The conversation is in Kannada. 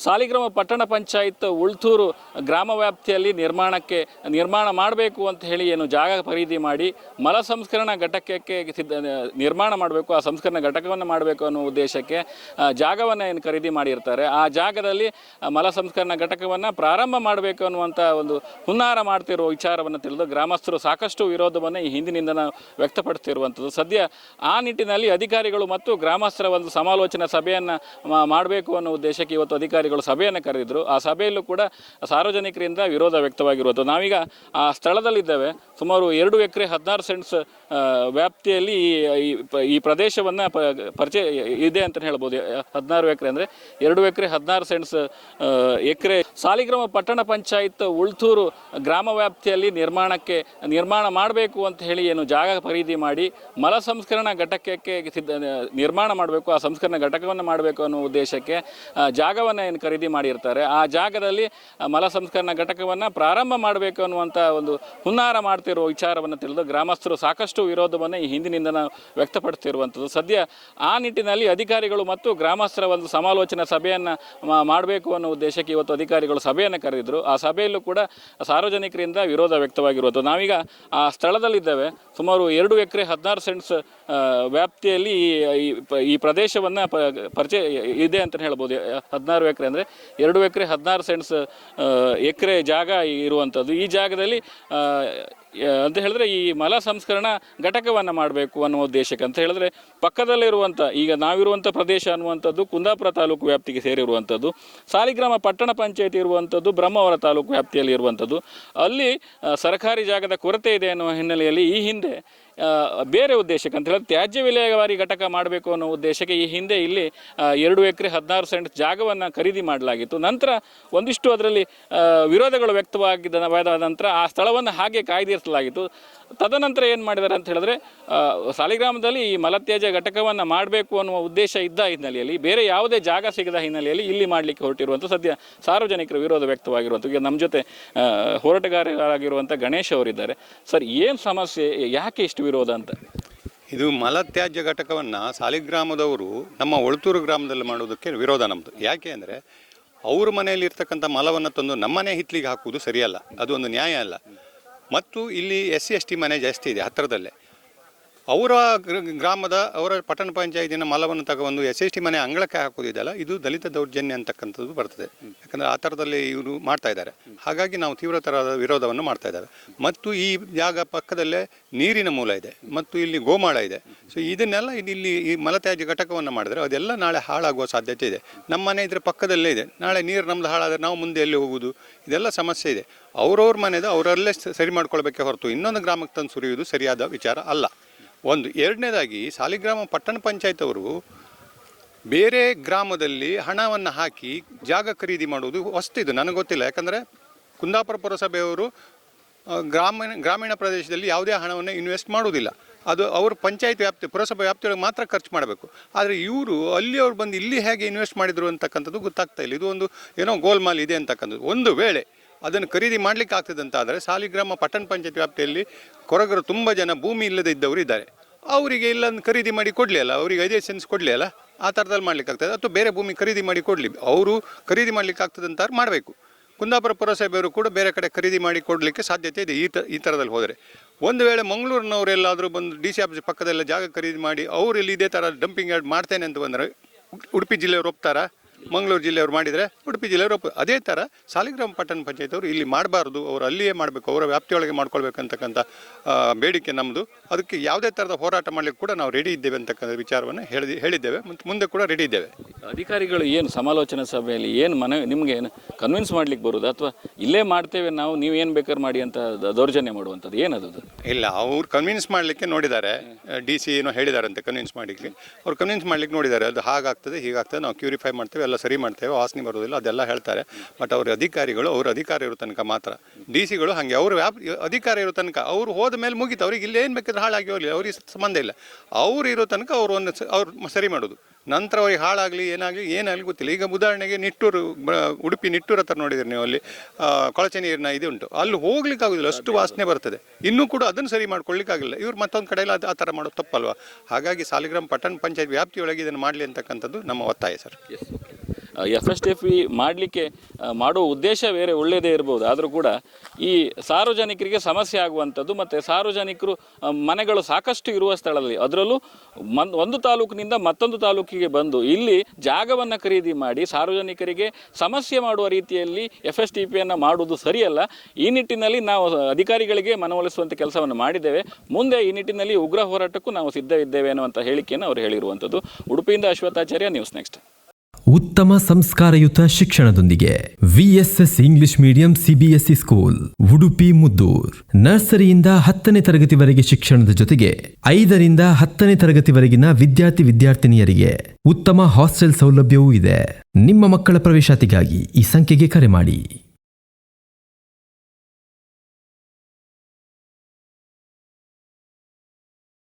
ಸಾಲಿಗ್ರಾಮ ಪಟ್ಟಣ ಪಂಚಾಯತ್ ಉಳ್ತೂರು ಗ್ರಾಮ ವ್ಯಾಪ್ತಿಯಲ್ಲಿ ನಿರ್ಮಾಣ ಮಾಡಬೇಕು ಅಂತ ಹೇಳಿ ಏನು ಜಾಗ ಖರೀದಿ ಮಾಡಿ ಮಲ ಸಂಸ್ಕರಣಾ ಘಟಕಕ್ಕೆ ನಿರ್ಮಾಣ ಮಾಡಬೇಕು, ಆ ಸಂಸ್ಕರಣಾ ಘಟಕವನ್ನು ಮಾಡಬೇಕು ಅನ್ನೋ ಉದ್ದೇಶಕ್ಕೆ ಜಾಗವನ್ನು ಏನು ಖರೀದಿ ಮಾಡಿರ್ತಾರೆ. ಆ ಜಾಗದಲ್ಲಿ ಮಲ ಸಂಸ್ಕರಣಾ ಘಟಕವನ್ನು ಪ್ರಾರಂಭ ಮಾಡಬೇಕು ಅನ್ನುವಂಥ ಒಂದು ಹುನ್ನಾರ ಮಾಡ್ತಿರುವ ವಿಚಾರವನ್ನು ತಿಳಿದು ಗ್ರಾಮಸ್ಥರು ಸಾಕಷ್ಟು ವಿರೋಧವನ್ನು ಈ ಹಿಂದಿನಿಂದ ವ್ಯಕ್ತಪಡಿಸ್ತಿರುವಂಥದ್ದು. ಸದ್ಯ ಆ ನಿಟ್ಟಿನಲ್ಲಿ ಅಧಿಕಾರಿಗಳು ಮತ್ತು ಗ್ರಾಮಸ್ಥರ ಒಂದು ಸಮಾಲೋಚನಾ ಸಭೆಯನ್ನು ಮಾಡಬೇಕು ಅನ್ನೋ ಉದ್ದೇಶಕ್ಕೆ ಇವತ್ತು ಅಧಿಕಾರಿಗಳು ಸಭೆಯನ್ನು ಕರೆದಿದ್ದರು. ಆ ಸಭೆಯಲ್ಲೂ ಕೂಡ ಸಾರ್ವಜನಿಕರಿಂದ ವಿರೋಧ ವ್ಯಕ್ತವಾಗಿರುವುದು. ನಾವೀಗ ಆ ಸ್ಥಳದಲ್ಲಿದ್ದೇವೆ. ಸುಮಾರು 2 ಎಕರೆ 16 ಸೆಂಟ್ಸ್ ವ್ಯಾಪ್ತಿಯಲ್ಲಿ ಈ ಪ್ರದೇಶವನ್ನು ಪರಿಚಯ ಇದೆ ಅಂತ ಹೇಳ್ಬೋದು. 16 ಎಕರೆ ಅಂದರೆ 2 ಎಕರೆ 16 ಸೆಂಟ್ಸ್ ಎಕರೆ ಸಾಲಿಗ್ರಾಮ ಪಟ್ಟಣ ಪಂಚಾಯತ್ ಉಳ್ತೂರು ಗ್ರಾಮ ವ್ಯಾಪ್ತಿಯಲ್ಲಿ ನಿರ್ಮಾಣ ಮಾಡಬೇಕು ಅಂತ ಹೇಳಿ ಏನು ಜಾಗ ಖರೀದಿ ಮಾಡಿ ಮಲ ಸಂಸ್ಕರಣಾ ಘಟಕಕ್ಕೆ ನಿರ್ಮಾಣ ಮಾಡಬೇಕು, ಆ ಸಂಸ್ಕರಣಾ ಘಟಕವನ್ನು ಮಾಡಬೇಕು ಅನ್ನೋ ಉದ್ದೇಶಕ್ಕೆ ಜಾಗವನ್ನು ಏನು ಖರೀದಿ ಮಾಡಿರ್ತಾರೆ. ಆ ಜಾಗದಲ್ಲಿ ಮಲ ಸಂಸ್ಕರಣಾ ಘಟಕವನ್ನು ಪ್ರಾರಂಭ ಮಾಡಬೇಕು ಅನ್ನುವಂಥ ಒಂದು ಹುನ್ನಾರ ಮಾಡ್ತಿರುವ ವಿಚಾರವನ್ನು ತಿಳಿದು ಗ್ರಾಮಸ್ಥರು ಸಾಕಷ್ಟು ವಿರೋಧವನ್ನು ಈ ಹಿಂದಿನಿಂದ ವ್ಯಕ್ತಪಡಿಸ್ತಿರುವಂಥದ್ದು. ಸದ್ಯ ಆ ನಿಟ್ಟಿನಲ್ಲಿ ಅಧಿಕಾರಿಗಳು ಮತ್ತು ಗ್ರಾಮಸ್ಥರ ಒಂದು ಸಮಾಲೋಚನಾ ಸಭೆಯನ್ನು ಮಾಡಬೇಕು ಅನ್ನೋ ಉದ್ದೇಶಕ್ಕೆ ಇವತ್ತು ಅಧಿಕಾರಿಗಳು ಸಭೆಯನ್ನು ಕರೆದಿದ್ದರು. ಆ ಸಭೆಯಲ್ಲೂ ಕೂಡ ಸಾರ್ವಜನಿಕರಿಂದ ವಿರೋಧ ವ್ಯಕ್ತವಾಗಿರುವುದು. ನಾವೀಗ ಆ ಸ್ಥಳದಲ್ಲಿದ್ದೇವೆ. ಸುಮಾರು 2 ಎಕರೆ 16 ಸೆಂಟ್ಸ್ ವ್ಯಾಪ್ತಿಯಲ್ಲಿ ಈ ಪ್ರದೇಶವನ್ನು ಪರಿಚಯ ಇದೆ ಅಂತ ಹೇಳ್ಬೋದು. 16 ಎಕರೆ ಅಂದರೆ 2 ಎಕರೆ 16 ಸೆಂಟ್ಸ್ ಎಕರೆ ಜಾಗ ಇರುವಂಥದ್ದು. ಈ ಜಾಗದಲ್ಲಿ ಅಂತ ಹೇಳಿದ್ರೆ ಈ ಮಲ ಸಂಸ್ಕರಣಾ ಘಟಕವನ್ನು ಮಾಡಬೇಕು ಅನ್ನೋ ಉದ್ದೇಶಕ್ಕೆ ಅಂತ ಹೇಳಿದ್ರೆ ಪಕ್ಕದಲ್ಲಿರುವಂಥ ಈಗ ನಾವಿರುವಂಥ ಪ್ರದೇಶ ಅನ್ನುವಂಥದ್ದು ಕುಂದಾಪುರ ತಾಲೂಕು ವ್ಯಾಪ್ತಿಗೆ ಸೇರಿರುವಂಥದ್ದು. ಸಾಲಿಗ್ರಾಮ ಪಟ್ಟಣ ಪಂಚಾಯತ್ ಇರುವಂಥದ್ದು ಬ್ರಹ್ಮಾವರ ತಾಲೂಕು ವ್ಯಾಪ್ತಿಯಲ್ಲಿ ಇರುವಂಥದ್ದು. ಅಲ್ಲಿ ಸರ್ಕಾರಿ ಜಾಗದ ಕೊರತೆ ಇದೆ ಅನ್ನುವ ಹಿನ್ನೆಲೆಯಲ್ಲಿ ಈ ಹಿಂದೆ ಬೇರೆ ಉದ್ದೇಶಕ್ಕೆ ಅಂತ ಹೇಳಿದ್ರೆ ತ್ಯಾಜ್ಯ ವಿಲೇವಾರಿ ಘಟಕ ಮಾಡಬೇಕು ಅನ್ನೋ ಉದ್ದೇಶಕ್ಕೆ ಈ ಹಿಂದೆ ಇಲ್ಲಿ 2 ಎಕರೆ 16 ಸೆಂಟ್ ಜಾಗವನ್ನು ಖರೀದಿ ಮಾಡಲಾಗಿತ್ತು. ನಂತರ ಒಂದಿಷ್ಟು ಅದರಲ್ಲಿ ವಿರೋಧಗಳು ವ್ಯಕ್ತವಾಗಿದ್ದ ನಂತರ ಆ ಸ್ಥಳವನ್ನು ಹಾಗೆ ಕಾಯ್ದಿರಿಸಲಾಗಿತ್ತು. ತದನಂತರ ಏನು ಮಾಡಿದ್ದಾರೆ ಅಂತ ಹೇಳಿದ್ರೆ ಸಾಲಿಗ್ರಾಮದಲ್ಲಿ ಈ ಮಲತ್ಯಾಜ್ಯ ಘಟಕವನ್ನು ಮಾಡಬೇಕು ಅನ್ನುವ ಉದ್ದೇಶ ಇದ್ದ ಹಿನ್ನೆಲೆಯಲ್ಲಿ ಬೇರೆ ಯಾವುದೇ ಜಾಗ ಸಿಗದ ಹಿನ್ನೆಲೆಯಲ್ಲಿ ಇಲ್ಲಿ ಮಾಡಲಿಕ್ಕೆ ಹೊರಟಿರುವಂಥ ಸದ್ಯ ಸಾರ್ವಜನಿಕರ ವಿರೋಧ ವ್ಯಕ್ತವಾಗಿರುವಂಥ. ಈಗ ನಮ್ಮ ಜೊತೆ ಹೋರಾಟಗಾರರಾಗಿರುವಂಥ ಗಣೇಶ್ ಅವರಿದ್ದಾರೆ. ಸರ್, ಏನು ಸಮಸ್ಯೆ, ಯಾಕೆ ಇಷ್ಟು ವಿರೋಧ ಅಂತ? ಇದು ಮಲತ್ಯಾಜ್ಯ ಘಟಕವನ್ನು ಸಾಲಿಗ್ರಾಮದವರು ನಮ್ಮ ಉಳ್ತೂರು ಗ್ರಾಮದಲ್ಲಿ ಮಾಡೋದಕ್ಕೆ ವಿರೋಧ ನಮ್ಮದು. ಯಾಕೆ ಅಂದರೆ ಅವ್ರ ಮನೆಯಲ್ಲಿ ಇರ್ತಕ್ಕಂಥ ಮಲವನ್ನು ತಂದು ನಮ್ಮನೆ ಹಿತ್ಲಿಗೆ ಹಾಕುವುದು ಸರಿಯಲ್ಲ, ಅದು ಒಂದು ನ್ಯಾಯ ಅಲ್ಲ. ಮತ್ತು ಇಲ್ಲಿ SC/ST ಮನೆ ಜಾಸ್ತಿ ಇದೆ ಹತ್ತಿರದಲ್ಲೇ. ಅವರ ಗ್ರಾಮದ ಅವರ ಪಟ್ಟಣ ಪಂಚಾಯತಿನ ಮಲವನ್ನು ತಗೊಂಡು SC/ST ಮನೆ ಅಂಗಳಕ್ಕೆ ಹಾಕೋದಿದೆಯಲ್ಲ, ಇದು ದಲಿತ ದೌರ್ಜನ್ಯ ಅಂತಕ್ಕಂಥದ್ದು ಬರ್ತದೆ. ಯಾಕಂದರೆ ಆ ಥರದಲ್ಲಿ ಇವರು ಮಾಡ್ತಾ ಇದ್ದಾರೆ. ಹಾಗಾಗಿ ನಾವು ತೀವ್ರತರದ ವಿರೋಧವನ್ನು ಮಾಡ್ತಾ ಇದ್ದೇವೆ. ಮತ್ತು ಈ ಜಾಗ ಪಕ್ಕದಲ್ಲೇ ನೀರಿನ ಮೂಲ ಇದೆ ಮತ್ತು ಇಲ್ಲಿ ಗೋಮಾಳ ಇದೆ. ಸೊ ಇದನ್ನೆಲ್ಲ ಇಲ್ಲಿ ಈ ಮಲತ್ಯಾಜ್ಯ ಘಟಕವನ್ನು ಮಾಡಿದ್ರೆ ಅದೆಲ್ಲ ನಾಳೆ ಹಾಳಾಗುವ ಸಾಧ್ಯತೆ ಇದೆ. ನಮ್ಮ ಮನೆ ಇದ್ರೆ ಪಕ್ಕದಲ್ಲೇ ಇದೆ. ನಾಳೆ ನೀರು ನಮ್ಮದು ಹಾಳಾದರೆ ನಾವು ಮುಂದೆ ಎಲ್ಲಿ ಹೋಗುವುದು? ಇದೆಲ್ಲ ಸಮಸ್ಯೆ ಇದೆ. ಅವ್ರವ್ರ ಮನೆದು ಅವರಲ್ಲೇ ಸರಿ ಮಾಡ್ಕೊಳ್ಬೇಕೆ ಹೊರತು ಇನ್ನೊಂದು ಗ್ರಾಮಕ್ಕೆ ತಂದು ಸುರಿಯುವುದು ಸರಿಯಾದ ವಿಚಾರ ಅಲ್ಲ. ಒಂದು. ಎರಡನೇದಾಗಿ ಸಾಲಿಗ್ರಾಮ ಪಟ್ಟಣ ಪಂಚಾಯತ್ ಅವರು ಬೇರೆ ಗ್ರಾಮದಲ್ಲಿ ಹಣವನ್ನು ಹಾಕಿ ಜಾಗ ಖರೀದಿ ಮಾಡುವುದು ಹೊಸ್ತಿದು, ನನಗೆ ಗೊತ್ತಿಲ್ಲ. ಯಾಕಂದರೆ ಕುಂದಾಪುರ ಪುರಸಭೆಯವರು ಗ್ರಾಮೀಣ ಪ್ರದೇಶದಲ್ಲಿ ಯಾವುದೇ ಹಣವನ್ನು ಇನ್ವೆಸ್ಟ್ ಮಾಡುವುದಿಲ್ಲ. ಅದು ಅವರು ಪಂಚಾಯತ್ ವ್ಯಾಪ್ತಿ ಪುರಸಭೆ ವ್ಯಾಪ್ತಿಯೊಳಗೆ ಮಾತ್ರ ಖರ್ಚು ಮಾಡಬೇಕು. ಆದರೆ ಇವರು ಅಲ್ಲಿಯವ್ರು ಬಂದು ಇಲ್ಲಿ ಹೇಗೆ ಇನ್ವೆಸ್ಟ್ ಮಾಡಿದರು ಅಂತಕ್ಕಂಥದ್ದು ಗೊತ್ತಾಗ್ತಾ ಇಲ್ಲ. ಇದು ಒಂದು ಏನೋ ಗೋಲ್ಮಾಲ್ ಇದೆ ಅಂತಕ್ಕಂಥದ್ದು. ಒಂದು ವೇಳೆ ಅದನ್ನು ಖರೀದಿ ಮಾಡಲಿಕ್ಕೆ ಆಗ್ತದಂತಾದರೆ ಸಾಲಿಗ್ರಾಮ ಪಟ್ಟಣ ಪಂಚಾಯತ್ ವ್ಯಾಪ್ತಿಯಲ್ಲಿ ಕೊರಗರು ತುಂಬ ಜನ ಭೂಮಿ ಇಲ್ಲದೆ ಇದ್ದವರು ಇದ್ದಾರೆ. ಅವರಿಗೆ ಇಲ್ಲೊಂದು ಖರೀದಿ ಮಾಡಿ ಕೊಡಲಿ ಅಲ್ಲ, ಅವರಿಗೆ 5 ಸೆನ್ಸ್ ಕೊಡಲಿ ಅಲ್ಲ, ಆ ಥರದಲ್ಲಿ ಮಾಡಲಿಕ್ಕೆ ಆಗ್ತದೆ. ಅಥವಾ ಬೇರೆ ಭೂಮಿ ಖರೀದಿ ಮಾಡಿ ಕೊಡಲಿ, ಅವರು ಖರೀದಿ ಮಾಡಲಿಕ್ಕೆ ಆಗ್ತದಂತ ಮಾಡಬೇಕು. ಕುಂದಾಪುರ ಪುರಸಭೆಯವರು ಕೂಡ ಬೇರೆ ಕಡೆ ಖರೀದಿ ಮಾಡಿ ಕೊಡಲಿಕ್ಕೆ ಸಾಧ್ಯತೆ ಇದೆ ಈ ಥರದಲ್ಲಿ ಹೋದರೆ. ಒಂದು ವೇಳೆ ಮಂಗಳೂರಿನವರೆಲ್ಲಾದರೂ ಬಂದು DC ಆಫೀಸ್ ಪಕ್ಕದೆಲ್ಲ ಜಾಗ ಖರೀದಿ ಮಾಡಿ ಅವರು ಇಲ್ಲಿ ಇದೇ ಥರ ಡಂಪಿಂಗ್ ಯಾರ್ಡ್ ಮಾಡ್ತೇನೆ ಅಂತ ಬಂದರೆ ಉಡುಪಿ ಜಿಲ್ಲೆಯವರು ಒಪ್ತಾರಾ? ಮಂಗಳೂರು ಜಿಲ್ಲೆಯವರು ಮಾಡಿದರೆ ಉಡುಪಿ ಜಿಲ್ಲೆಯವರು ಒಪ್ಪ. ಅದೇ ಥರ ಸಾಲಿಗ್ರಾಮ ಪಟ್ಟಣ ಪಂಚಾಯತ್ ಅವರು ಇಲ್ಲಿ ಮಾಡಬಾರ್ದು, ಅವರು ಅಲ್ಲಿಯೇ ಮಾಡಬೇಕು, ಅವರ ವ್ಯಾಪ್ತಿಯೊಳಗೆ ಮಾಡ್ಕೊಳ್ಬೇಕಂತಕ್ಕಂಥ ಬೇಡಿಕೆ ನಮ್ಮದು. ಅದಕ್ಕೆ ಯಾವುದೇ ಥರದ ಹೋರಾಟ ಮಾಡಲಿಕ್ಕೆ ಕೂಡ ನಾವು ರೆಡಿ ಇದ್ದೇವೆ ಅಂತಕ್ಕಂಥ ವಿಚಾರವನ್ನು ಹೇಳಿದ್ದೇವೆ ಮತ್ತು ಮುಂದೆ ಕೂಡ ರೆಡಿ ಇದ್ದೇವೆ. ಅಧಿಕಾರಿಗಳು ಏನು ಸಮಾಲೋಚನಾ ಸಭೆಯಲ್ಲಿ ಏನು ನಿಮಗೆ ಏನು ಕನ್ವಿನ್ಸ್ ಮಾಡ್ಲಿಕ್ಕೆ ಬರೋದು, ಅಥವಾ ಇಲ್ಲೇ ಮಾಡ್ತೇವೆ ನಾವು, ನೀವು ಏನು ಬೇಕಾದ್ರೆ ಮಾಡಿ ಅಂತ ದೌರ್ಜನ್ಯ ಮಾಡುವಂಥದ್ದು ಏನದು? ಇಲ್ಲ, ಅವ್ರು ಕನ್ವಿನ್ಸ್ ಮಾಡಲಿಕ್ಕೆ ನೋಡಿದ್ದಾರೆ. DC ಏನೋ ಹೇಳಿದ್ದಾರೆ ಅಂತ ಕನ್ವಿನ್ಸ್ ಮಾಡಲಿಕ್ಕೆ, ಅವ್ರು ಕನ್ವಿನ್ಸ್ ಮಾಡಲಿಕ್ಕೆ ನೋಡಿದ್ದಾರೆ. ಅದು ಹಾಗಾಗ್ತದೆ ಹೀಗಾಗ್ತದೆ, ನಾವು ಕ್ಯೂರಿಫೈ ಮಾಡ್ತೇವೆ, ಎಲ್ಲ ಸರಿ ಮಾಡ್ತೇವೆ, ವಾಸನೆ ಬರೋದಿಲ್ಲ, ಅದೆಲ್ಲ ಹೇಳ್ತಾರೆ. ಬಟ್ ಅವ್ರ ಅಧಿಕಾರ ಇರೋ ತನಕ ಮಾತ್ರ. DC ಗಳು ಹಾಗೆ ಅವ್ರ ಅಧಿಕಾರ ಇರೋ ತನಕ ಅವ್ರು ಹೋದ ಮೇಲೆ ಮುಗೀತು. ಅವ್ರಿಗೆ ಇಲ್ಲಿ ಏನು ಬೇಕಾದ್ರೆ ಹಾಳಾಗಿ ಹೋಗಲಿ, ಅವ್ರಿಗೆ ಸಂಬಂಧ ಇಲ್ಲ. ಅವ್ರು ಇರೋ ತನಕ ಅವ್ರು ಸರಿ ಮಾಡೋದು. ನಂತರ ಅವ್ರಿಗೆ ಹಾಳಾಗಲಿ ಏನಾಗಲಿ ಗೊತ್ತಿಲ್ಲ. ಈಗ ಉದಾಹರಣೆಗೆ ಉಡುಪಿ ನಿಟ್ಟೂರು ಹತ್ರ ನೋಡಿದ್ರೆ ನೀವು, ಅಲ್ಲಿ ಕೊಳಚೆ ನೀರಿನ ಇದು ಉಂಟು, ಅಲ್ಲಿ ಹೋಗ್ಲಿಕ್ಕೆ ಆಗೋದಿಲ್ಲ, ಅಷ್ಟು ವಾಸನೆ ಬರ್ತದೆ. ಇನ್ನೂ ಕೂಡ ಅದನ್ನು ಸರಿ ಮಾಡ್ಕೊಳ್ಳಿಕ್ಕಾಗಿಲ್ಲ. ಇವ್ರು ಮತ್ತೊಂದು ಕಡೆಯಲ್ಲಿ ಆ ಥರ ಮಾಡೋದು ತಪ್ಪಲ್ವಾ? ಹಾಗಾಗಿ ಸಾಲಿಗ್ರಾಮ ಪಟ್ಟಣ ಪಂಚಾಯತ್ ವ್ಯಾಪ್ತಿಯೊಳಗೆ ಇದನ್ನು ಮಾಡಲಿ ಅಂತಕ್ಕಂಥದ್ದು ನಮ್ಮ ಒತ್ತಾಯ ಸರ್. FSTP ಮಾಡಲಿಕ್ಕೆ ಮಾಡುವ ಉದ್ದೇಶ ಬೇರೆ ಒಳ್ಳೆಯದೇ ಇರ್ಬೋದು, ಆದರೂ ಕೂಡ ಈ ಸಾರ್ವಜನಿಕರಿಗೆ ಸಮಸ್ಯೆ ಆಗುವಂಥದ್ದು ಮತ್ತು ಸಾರ್ವಜನಿಕರು ಮನೆಗಳು ಸಾಕಷ್ಟು ಇರುವ ಸ್ಥಳದಲ್ಲಿ, ಅದರಲ್ಲೂ ಒಂದು ತಾಲೂಕಿನಿಂದ ಮತ್ತೊಂದು ತಾಲೂಕಿಗೆ ಬಂದು ಇಲ್ಲಿ ಜಾಗವನ್ನು ಖರೀದಿ ಮಾಡಿ ಸಾರ್ವಜನಿಕರಿಗೆ ಸಮಸ್ಯೆ ಮಾಡುವ ರೀತಿಯಲ್ಲಿ FSTPಯನ್ನು ಮಾಡುವುದು ಸರಿಯಲ್ಲ. ಈ ನಿಟ್ಟಿನಲ್ಲಿ ನಾವು ಅಧಿಕಾರಿಗಳಿಗೆ ಮನವೊಲಿಸುವಂಥ ಕೆಲಸವನ್ನು ಮಾಡಿದ್ದೇವೆ. ಮುಂದೆ ಈ ನಿಟ್ಟಿನಲ್ಲಿ ಉಗ್ರ ಹೋರಾಟಕ್ಕೂ ನಾವು ಸಿದ್ಧವಿದ್ದೇವೆ ಅನ್ನುವಂಥ ಹೇಳಿಕೆಯನ್ನು ಅವರು ಹೇಳಿರುವಂಥದ್ದು. ಉಡುಪಿಯಿಂದ ಅಶ್ವಥಾಚಾರ್ಯ, ನ್ಯೂಸ್ ನೆಕ್ಸ್ಟ್. ಉತ್ತಮ ಸಂಸ್ಕಾರಯುತ ಶಿಕ್ಷಣದೊಂದಿಗೆ VSS English medium CBSE school Udupi Muddur. ನರ್ಸರಿಯಿಂದ 10ನೇ ತರಗತಿವರೆಗೆ ಶಿಕ್ಷಣದ ಜೊತೆಗೆ 5ರಿಂದ 10ನೇ ತರಗತಿವರೆಗಿನ ವಿದ್ಯಾರ್ಥಿನಿಯರಿಗೆ ಉತ್ತಮ ಹಾಸ್ಟೆಲ್ ಸೌಲಭ್ಯವೂ ಇದೆ. ನಿಮ್ಮ ಮಕ್ಕಳ ಪ್ರವೇಶಾತಿಗಾಗಿ ಈ ಸಂಖ್ಯೆಗೆ ಕರೆ ಮಾಡಿ.